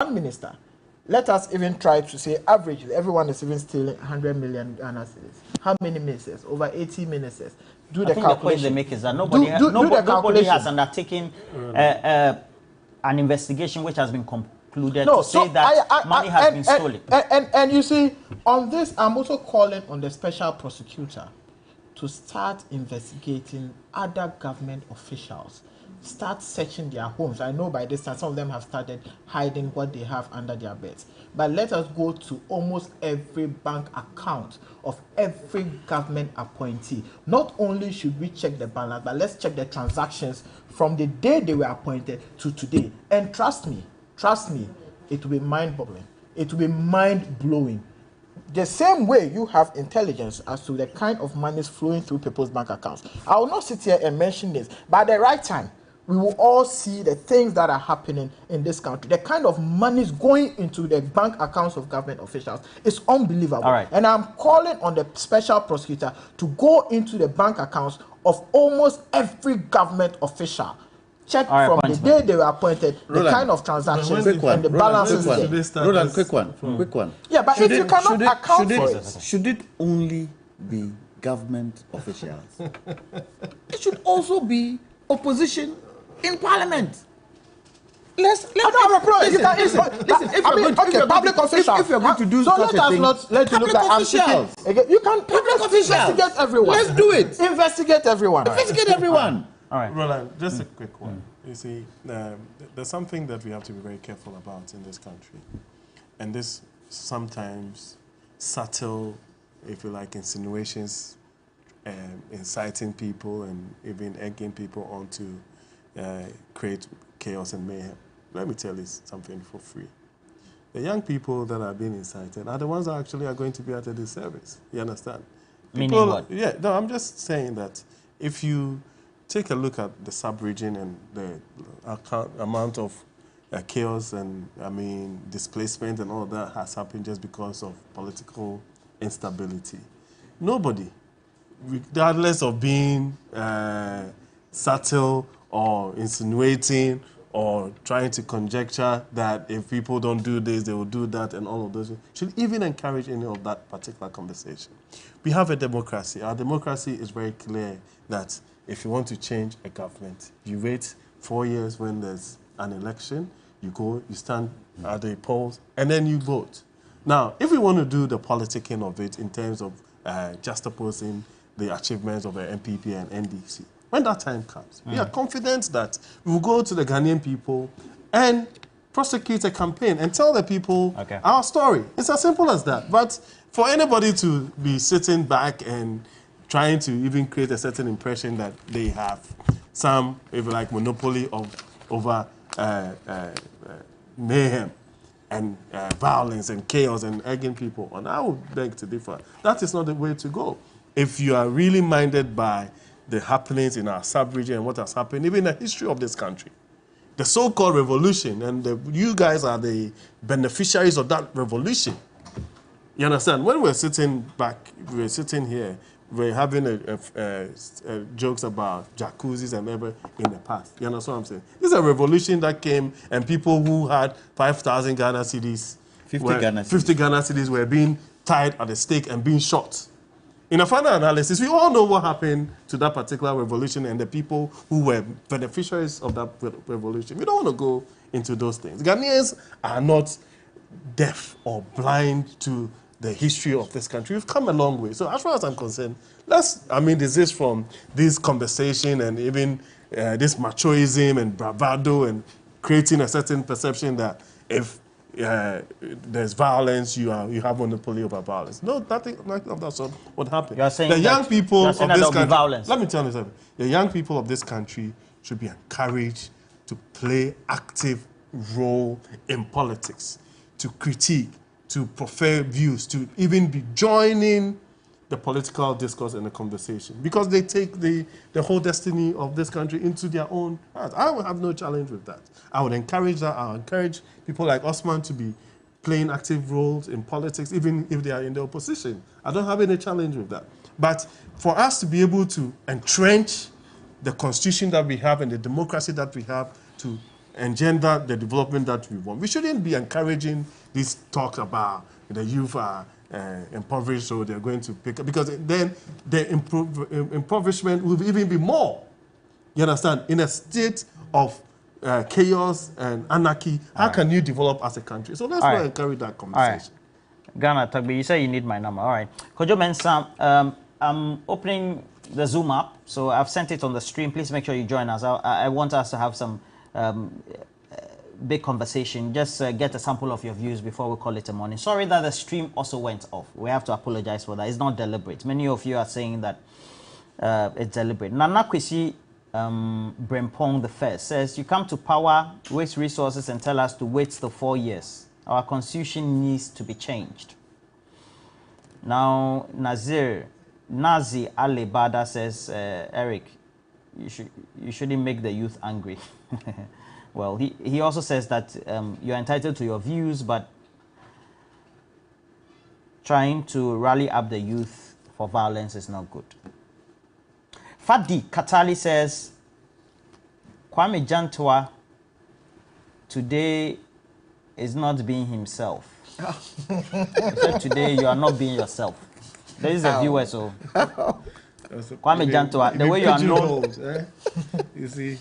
one minister. Let us even try to say averagely, everyone is even stealing 100 million Ghana cedis. How many ministers? Over 80 ministers. Do the calculation. The point they make is that nobody has undertaken an investigation which has been concluded to say that money has been stolen. And you see, on this, I'm also calling on the special prosecutor to start investigating other government officials. Start searching their homes. I know by this time some of them have started hiding what they have under their beds. But let us go to almost every bank account of every government appointee. Not only should we check the balance, but let's check the transactions from the day they were appointed to today. And trust me, it will be mind-boggling. It will be mind-blowing. The same way you have intelligence as to the kind of monies flowing through people's bank accounts. I will not sit here and mention this, but at the right time, we will all see the things that are happening in this country. The kind of monies going into the bank accounts of government officials is unbelievable. All right. And I'm calling on the special prosecutor to go into the bank accounts of almost every government official. Check from the day they were appointed, the kind of transactions and the balances there. Roland, quick one. Yeah, but if you cannot account for it. Should it only be government officials? It should also be opposition in parliament. Let's public officials. If you're going to do so let us not let you look at officials. You can investigate everyone. Let's do it. Investigate everyone. Investigate everyone. All right. Roland, just a quick one. You see, there's something that we have to be very careful about in this country. And this sometimes subtle, if you like, insinuations, inciting people and even egging people on to create chaos and mayhem. Let me tell you something for free. The young people that are being incited are the ones that actually are going to be at a disservice. You understand? Meaning what? Yeah, no, I'm just saying that if you take a look at the sub-region and the amount of chaos and, displacement and all that has happened just because of political instability. Nobody, regardless of being subtle or insinuating or trying to conjecture that if people don't do this, they will do that and all of those, should even encourage any of that particular conversation. We have a democracy. Our democracy is very clear that if you want to change a government, you wait 4 years when there's an election, you go, you stand at the polls, and then you vote. Now, if we want to do the politicking of it in terms of juxtaposing the achievements of the MPP and NDC, when that time comes, we are confident that we will go to the Ghanaian people and prosecute a campaign and tell the people our story. It's as simple as that. But for anybody to be sitting back and trying to even create a certain impression that they have some, if you like, monopoly over mayhem and violence and chaos and egging people on, I would beg to differ. That is not the way to go. If you are really minded by the happenings in our sub-region and what has happened, even the history of this country, the so-called revolution, and you guys are the beneficiaries of that revolution. You understand? When we're sitting back, we're sitting here, we're having jokes about jacuzzis and everything in the past. You understand what I'm saying? This is a revolution that came, and people who had 5,000 Ghana cedis, 50 Ghana cedis were being tied at the stake and being shot. In a final analysis, we all know what happened to that particular revolution and the people who were beneficiaries of that revolution. We don't want to go into those things. Ghanaians are not deaf or blind to the history of this country. We've come a long way. So as far as I'm concerned, desist from this conversation and even this machoism and bravado and creating a certain perception that if there's violence, you have monopoly over violence. No, nothing of that sort would happen. You're saying the young people of this country, violence. let me tell you something. The young people of this country should be encouraged to play active role in politics, to critique, to prefer views, to even be joining the political discourse and the conversation, because they take the whole destiny of this country into their own hands. I would have no challenge with that. I would encourage that. I would encourage people like Osman to be playing active roles in politics, even if they are in the opposition. I don't have any challenge with that. But for us to be able to entrench the constitution that we have and the democracy that we have, to engender the development that we want. We shouldn't be encouraging these talks about the youth are impoverished, so they're going to pick up, because then the impoverishment will even be more. You understand? In a state of chaos and anarchy, how can you develop as a country? So let's not encourage that conversation. Ghana, Tagbe, you say you need my number. All right. Kojo Mensah, I'm opening the Zoom app, so I've sent it on the stream. Please make sure you join us. I want us to have some big conversation. Just get a sample of your views before we call it a morning. Sorry that the stream also went off. We have to apologize for that. It's not deliberate. Many of you are saying that it's deliberate. Nana Kwesi Brempong the First says, you come to power, waste resources, and tell us to wait the 4 years. Our constitution needs to be changed. Now, Nazi Ali Bada says, Eric, you shouldn't make the youth angry. Well, he also says that you're entitled to your views, but trying to rally up the youth for violence is not good. Fadi Katali says, Kwame Jantua today is not being himself. Today you are not being yourself. There is a viewer, so Kwame Jantua, the way you are known. You see.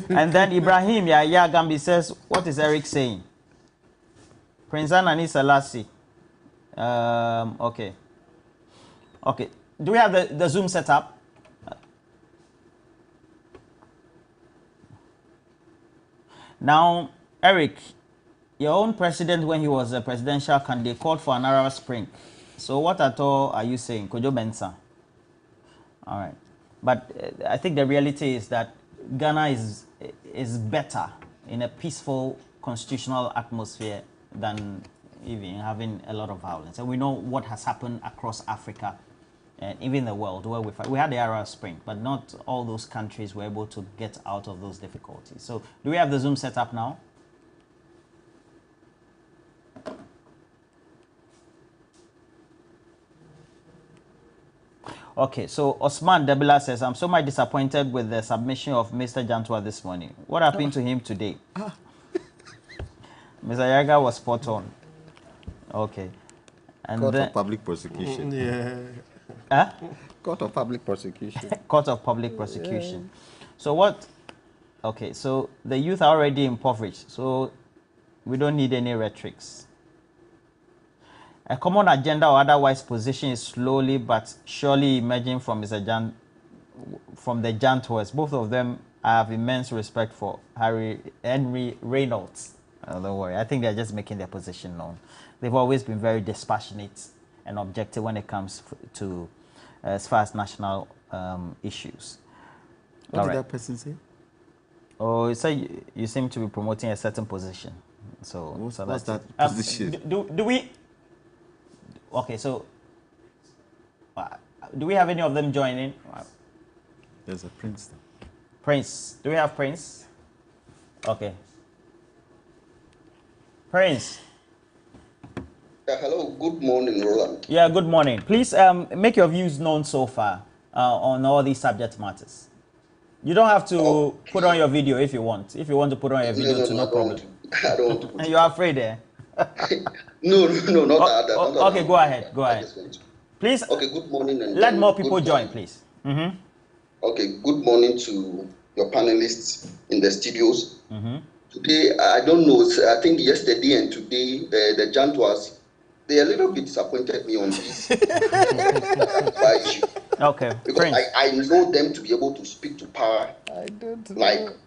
And then Ibrahim Yahya Gambi says, what is Eric saying? Prince Anani Selassie. Okay. Okay. Do we have the Zoom set up? Now, Eric, your own president, when he was a presidential candidate, called for an Arab Spring. So what at all are you saying? Kojo Mensah. All right. But I think the reality is that Ghana is better in a peaceful constitutional atmosphere than even having a lot of violence. And we know what has happened across Africa and even the world where we had the Arab Spring, but not all those countries were able to get out of those difficulties. So do we have the Zoom set up now? Okay, so Osman Debila says, I'm so much disappointed with the submission of Mr. Jantua this morning. What happened to him today? Mr. Yaga was spot on. Okay. And Court of public prosecution. Yeah. Huh? Court of public prosecution. Court of public prosecution. So what? Okay, so the youth are already impoverished, so we don't need any rhetorics. A common agenda or otherwise position is slowly but surely emerging from the Jantuas. Both of them I have immense respect for. Henry Reynolds. Don't worry, I think they're just making their position known. They've always been very dispassionate and objective when it comes to as far as national issues. What did that person say? Oh, so you seem to be promoting a certain position. So what's that position? Do we? Okay, so do we have any of them joining? There's a Prince. Prince. Do we have Prince? Okay. Prince. Hello, good morning, Roland. Yeah, good morning. Please make your views known so far on all these subject matters. You don't have to put on your video if you want. If you want to put on your video, no problem. I don't want to. And you're afraid, eh? No, not that. Okay, go ahead. Go ahead. Please. Okay, good morning. And let more people join, please. Mm-hmm. Okay, good morning to your panelists in the studios. Mm-hmm. Today, I don't know, I think yesterday and today, the Jantuas, they a little bit disappointed me on this issue. Okay. Because I know them to be able to speak to power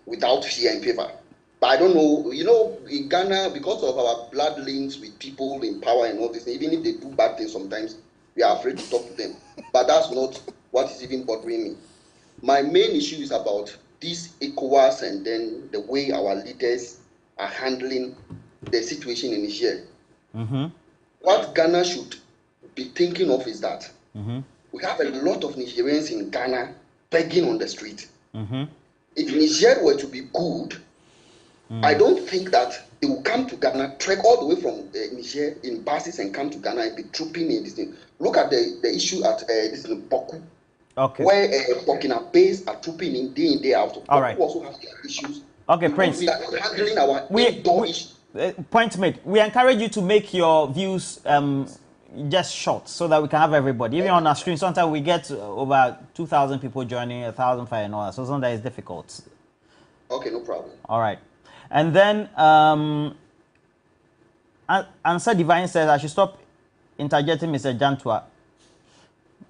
without fear and favor. But I don't know, in Ghana, because of our blood links with people in power and all this, even if they do bad things sometimes, we are afraid to talk to them. But that's not what is even bothering me. My main issue is about this ECOWAS and then the way our leaders are handling the situation in Niger. Mm-hmm. What Ghana should be thinking of is that we have a lot of Nigerians in Ghana begging on the street. Mm-hmm. If Niger were to be good, I don't think that they will come to Ghana, trek all the way from Niger in buses and come to Ghana and be trooping in this thing. Look at the issue at this in Boku. Okay. Where Burkina Faso are trooping in day out. All right. Also have issues Okay, Prince. We are not handling our indoor issues. Point made. We encourage you to make your views just short so that we can have everybody. Even on our stream, sometimes we get over 2,000 people joining, 1,005 and all that. So sometimes it's difficult. Okay, no problem. All right. And then Answer Divine says I should stop interjecting Mr. Jantua.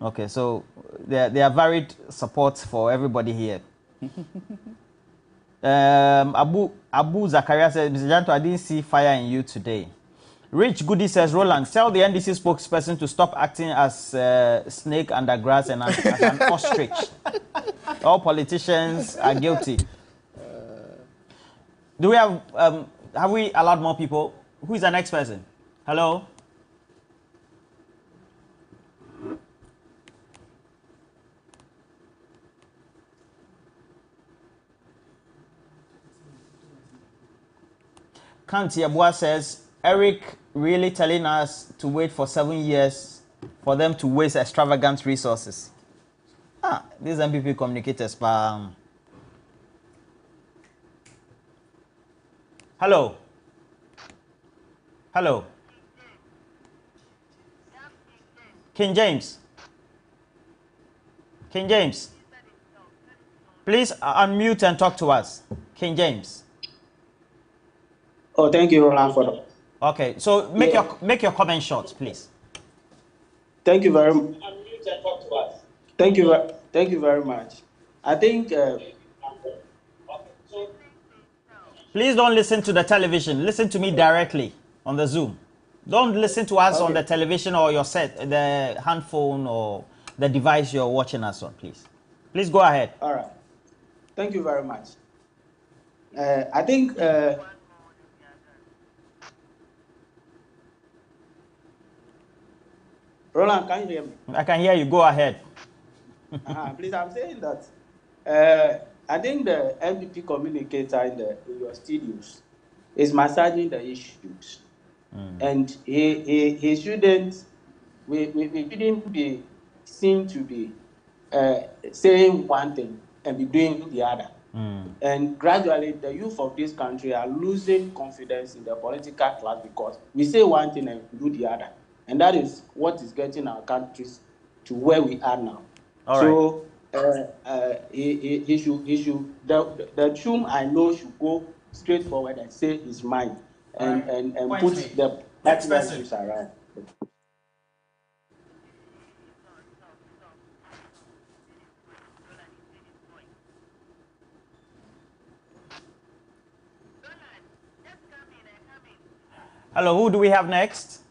Okay, so there are varied supports for everybody here. Abu Zakaria says, Mr. Jantua, I didn't see fire in you today. Rich Goody says, Roland, tell the NDC spokesperson to stop acting as snake under grass and as an ostrich. All politicians are guilty. Do we have we allowed more people? Who is the next person? Hello? Kanti Abua says, Eric really telling us to wait for 7 years for them to waste extravagant resources. These MPP communicators. Hello. Hello. King James. King James. Please unmute and talk to us. King James. Oh, thank you, Roland, for that. Okay, so make your comment short, please. Thank you very much. Thank you very much. I think. Please don't listen to the television. Listen to me directly on the Zoom. Don't listen to us on the television or your the handphone or the device you're watching us on, please. Please go ahead. All right. Thank you very much. I think. Roland, can you hear me? I can hear you. Go ahead. Please, I'm saying that I think the MPP communicator in your studios is massaging the issues, and he shouldn't. We shouldn't be seen to be saying one thing and be doing the other. And gradually, the youth of this country are losing confidence in the political class because we say one thing and do the other. And that is what is getting our countries to where we are now. All so he should the Chum I know should go straight forward and say his mind and put the issues around. Hello, who do we have next?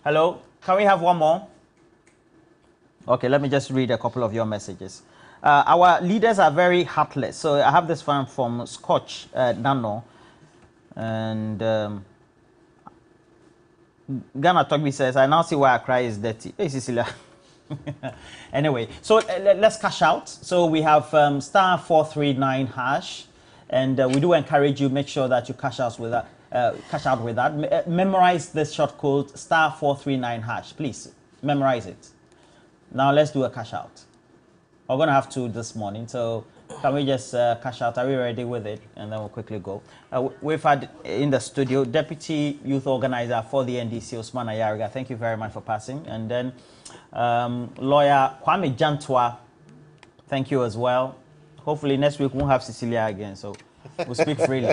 Hello, can we have one more? Okay, let me just read a couple of your messages. Our leaders are very heartless. So I have this one from Scotch Nano. And Ghana Togbi says, I now see why Accra is dirty. Hey, Cecilia. Anyway, so let's cash out. So we have star 439 hash. And we do encourage you, make sure that you cash out with that. Memorize this short code star 439 hash, please memorize it. Now let's do a cash out. We're gonna have two this morning, so can we just cash out? Are we ready with it? And then we'll quickly go. We've had in the studio Deputy Youth Organizer for the NDC, Osman Ayariga. Thank you very much for passing. And then Lawyer Kwame Jantua, thank you as well. Hopefully next week we won't have Cecilia again, so we'll speak freely.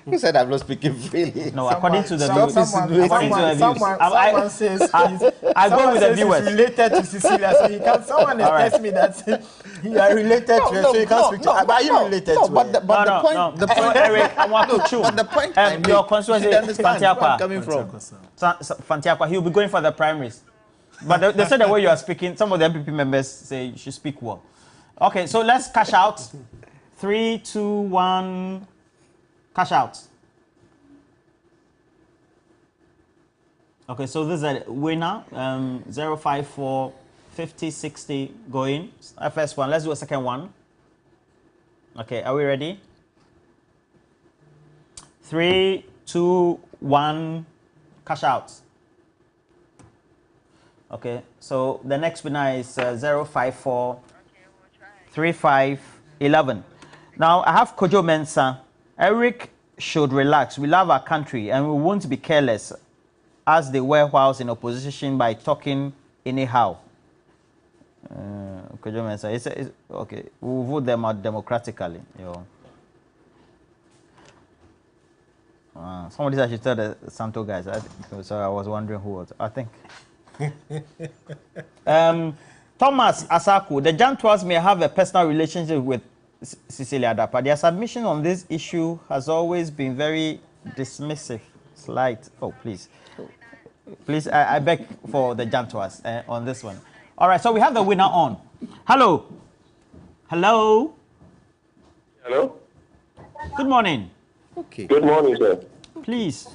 Who said I'm not speaking freely? No, according to the viewers. Someone says I go with the viewers. He's related to Cecilia, so he can. Someone has texted me that you are related to her, so you can't speak to her. But are you related to her? The point, Eric, but the point, your constituency is Fantiakwa. Coming from Fantiakwa, he'll be going for the primaries. But they said the way you are speaking, some of the MPP members say you should speak well. Okay, so let's cash out. 3, 2, 1, cash out. Okay, so this is a winner. 054 50 60 going. First one. Let's do a second one. Okay, are we ready? 3, 2, 1, cash out. Okay, so the next winner is 054 3511. Now I have Kojo Mensah. Eric should relax. We love our country and we won't be careless as they were whilst in opposition by talking anyhow. Kojo Mensah, it's okay, we'll vote them out democratically. Somebody said I should tell the Santo guys. So I was wondering who was. I think. Thomas Asaku, the Jantuas may have a personal relationship with Cecilia Adapa. Their submission on this issue has always been very dismissive, slight. Oh, please. Please, I beg for the Jantuas on this one. All right, so we have the winner on. Hello. Hello. Hello. Good morning. Okay. Good morning, sir. Please,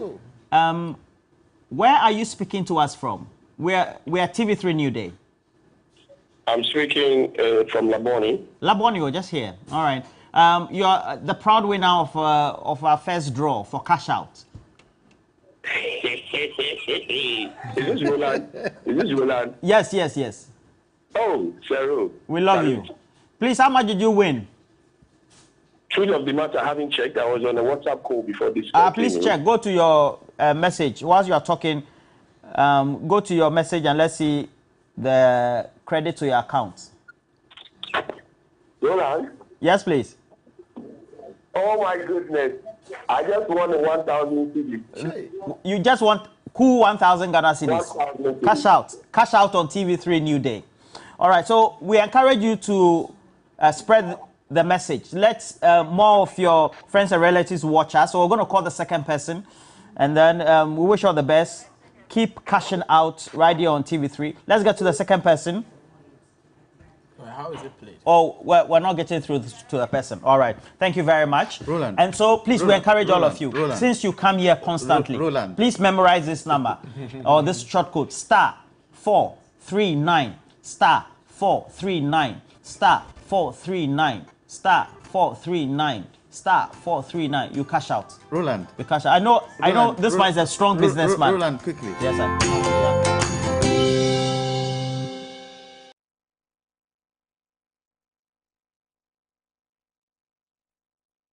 where are you speaking to us from? We're TV3 New Day. I'm speaking from Laboni. Laboni, you're just here. All right. You're the proud winner of our first draw for cash out. Is this Roland? Is this Roland? Yes, yes, yes. Oh, Cheryl. We love you. Please, how much did you win? Truth of the matter, I haven't checked. I was on a WhatsApp call before this. Please check. Go to your message. Whilst you are talking, go to your message and let's see the credit to your account. Roland? Yes, please. Oh, my goodness. I just won a 1,000 cedis. You just want cool 1,000 Ghana cedis. 1,000 Cash out. Cash out on TV3 New Day. All right, so we encourage you to spread the message. Let more of your friends and relatives watch us. So we're going to call the second person. And then we wish you all the best. Keep cashing out right here on TV3. Let's get to the second person. How is it played? Oh, we're not getting through to the person. All right. Thank you very much. Roland. And so, please, we encourage all of you, Roland. since you come here constantly, Roland. please memorize this number or this short code, *439, *439, *439, *439, *439. You cash out. Roland. You cash out. I know this man is a strong businessman. Roland, quickly. Yes, sir.